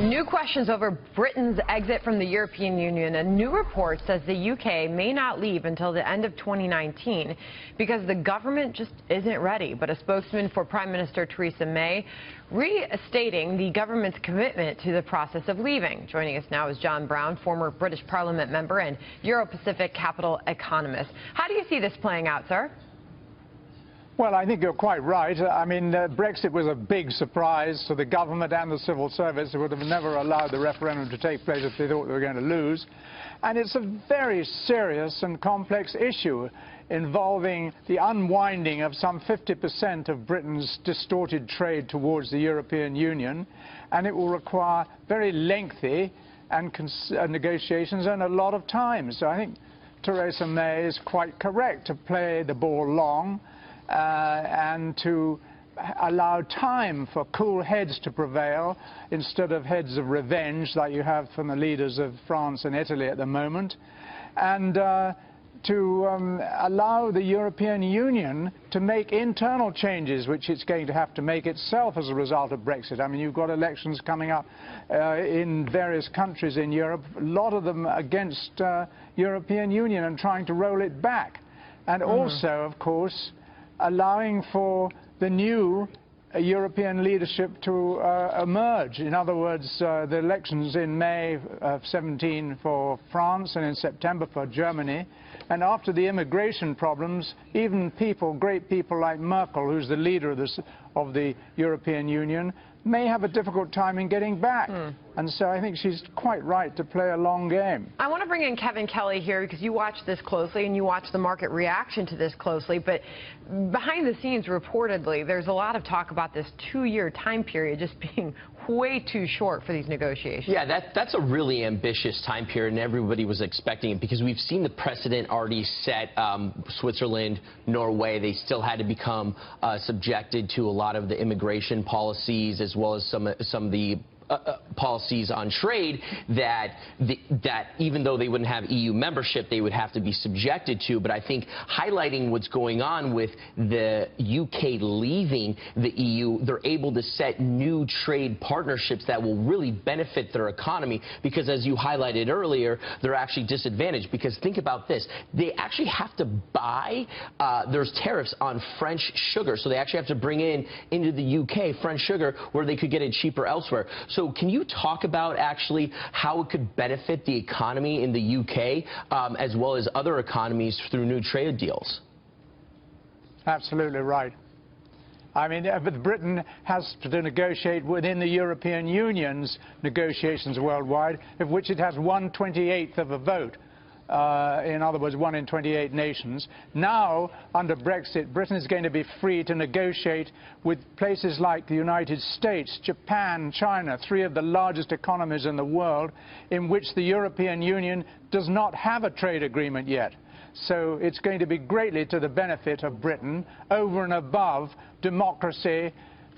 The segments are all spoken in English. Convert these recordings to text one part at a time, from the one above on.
New questions over Britain's exit from the European Union. A new report says the UK may not leave until the end of 2019 because the government just isn't ready. But a spokesman for Prime Minister Theresa May restating the government's commitment to the process of leaving. Joining us now is Browne, former British Parliament member and Euro-Pacific capital economist. How do you see this playing out, sir? Well, I think you're quite right. I mean, Brexit was a big surprise to the government and the civil service. They would have never allowed the referendum to take place if they thought they were going to lose. And it's a very serious and complex issue involving the unwinding of some 50% of Britain's distorted trade towards the European Union. And it will require very lengthy negotiations and a lot of time. So I think Theresa May is quite correct to play the ball long. And to allow time for cool heads to prevail instead of heads of revenge like you have from the leaders of France and Italy at the moment, and to allow the European Union to make internal changes, which it's going to have to make itself as a result of Brexit. I mean, you've got elections coming up in various countries in Europe, a lot of them against European Union and trying to roll it back. And also, of course, allowing for the new European leadership to emerge. In other words, the elections in May of 17 for France and in September for Germany. And after the immigration problems, even people, great people like Merkel, who's the leader of the European Union, may have a difficult time in getting back. And so I think she's quite right to play a long game. I want to bring in Kevin Kelly here because you watch this closely and you watch the market reaction to this closely. But behind the scenes, reportedly, there's a lot of talk about this 2-year time period just being way too short for these negotiations. Yeah, that's a really ambitious time period, and everybody was expecting it because we've seen the precedent already set. Switzerland, Norway, they still had to become subjected to a lot of the immigration policies as well as some of the policies on trade that even though they wouldn't have EU membership, they would have to be subjected to. But I think highlighting what's going on with the UK leaving the EU, they're able to set new trade partnerships that will really benefit their economy because, as you highlighted earlier, they're actually disadvantaged. Because think about this, they actually have to buy, there's tariffs on French sugar, so they actually have to bring into the UK French sugar where they could get it cheaper elsewhere. So can you talk about actually how it could benefit the economy in the UK as well as other economies through new trade deals? Absolutely right. I mean, but Britain has to negotiate within the European Union's negotiations worldwide, of which it has 1/28 of a vote. In other words, 1 in 28 nations. Now, under Brexit, Britain is going to be free to negotiate with places like the United States, Japan, China, 3 of the largest economies in the world, in which the European Union does not have a trade agreement yet. So it's going to be greatly to the benefit of Britain over and above democracy,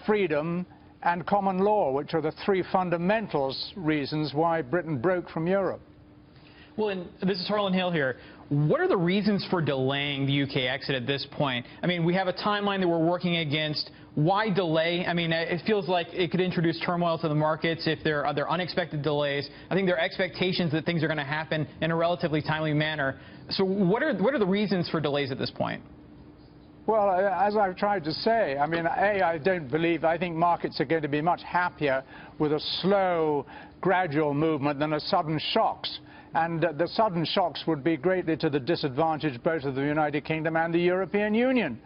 freedom, and common law, which are the 3 fundamental reasons why Britain broke from Europe. Well, and this is Harlan Hale here. What are the reasons for delaying the UK exit at this point? I mean, we have a timeline that we're working against. Why delay? I mean, it feels like it could introduce turmoil to the markets if there are unexpected delays. I think there are expectations that things are going to happen in a relatively timely manner. So what are the reasons for delays at this point? Well, as I've tried to say, I mean, I think markets are going to be much happier with a slow, gradual movement than a sudden shocks. And the sudden shocks would be greatly to the disadvantage both of the United Kingdom and the European Union.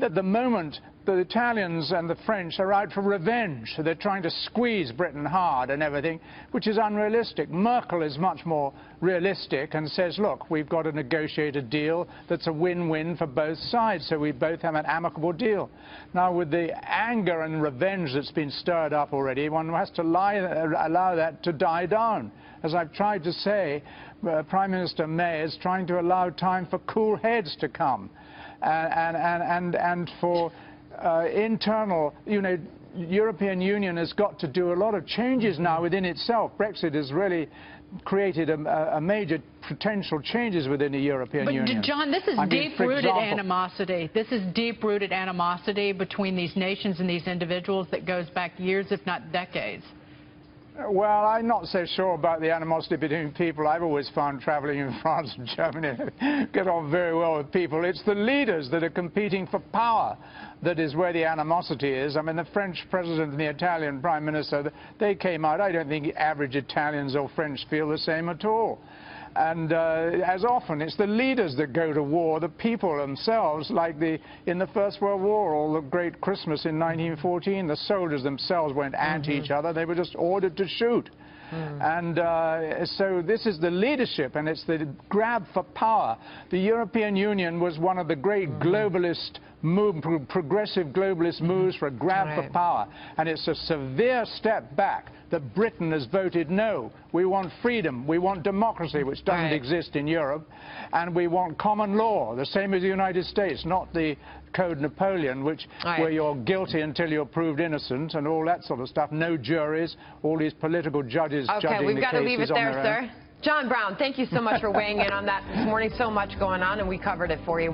At the moment, the Italians and the French are out for revenge. They're trying to squeeze Britain hard and everything, which is unrealistic. Merkel is much more realistic and says, look, we've got to negotiate a deal that's a win-win for both sides, so we both have an amicable deal. Now, with the anger and revenge that's been stirred up already, one has to allow that to die down. As I've tried to say, Prime Minister May is trying to allow time for cool heads to come and for internal, European Union has got to do a lot of changes now within itself. Brexit has really created a major potential changes within the European Union. But John, this is deep-rooted animosity. This is deep-rooted animosity between these nations and these individuals that goes back years, if not decades. Well, I'm not so sure about the animosity between people. I've always found traveling in France and Germany get on very well with people. It's the leaders that are competing for power that is where the animosity is. I mean, the French president and the Italian prime minister, they came out. I don't think average Italians or French feel the same at all. And as often, it's the leaders that go to war, the people themselves, like in the First World War or the Great Christmas in 1914, the soldiers themselves weren't anti each other, they were just ordered to shoot. And so this is the leadership, and it's the grab for power. The European Union was one of the great globalist progressive globalist moves for a grab for power, and it's a severe step back that Britain has voted no. We want freedom, we want democracy, which doesn't exist in Europe, and we want common law, the same as the United States, not the Code Napoleon, which where you're guilty until you're proved innocent and all that sort of stuff. No juries, all these political judges judging the cases on their own. Okay, we've got to leave it there, sir. John Browne, thank you so much for weighing in on that this morning. So much going on, and we covered it for you.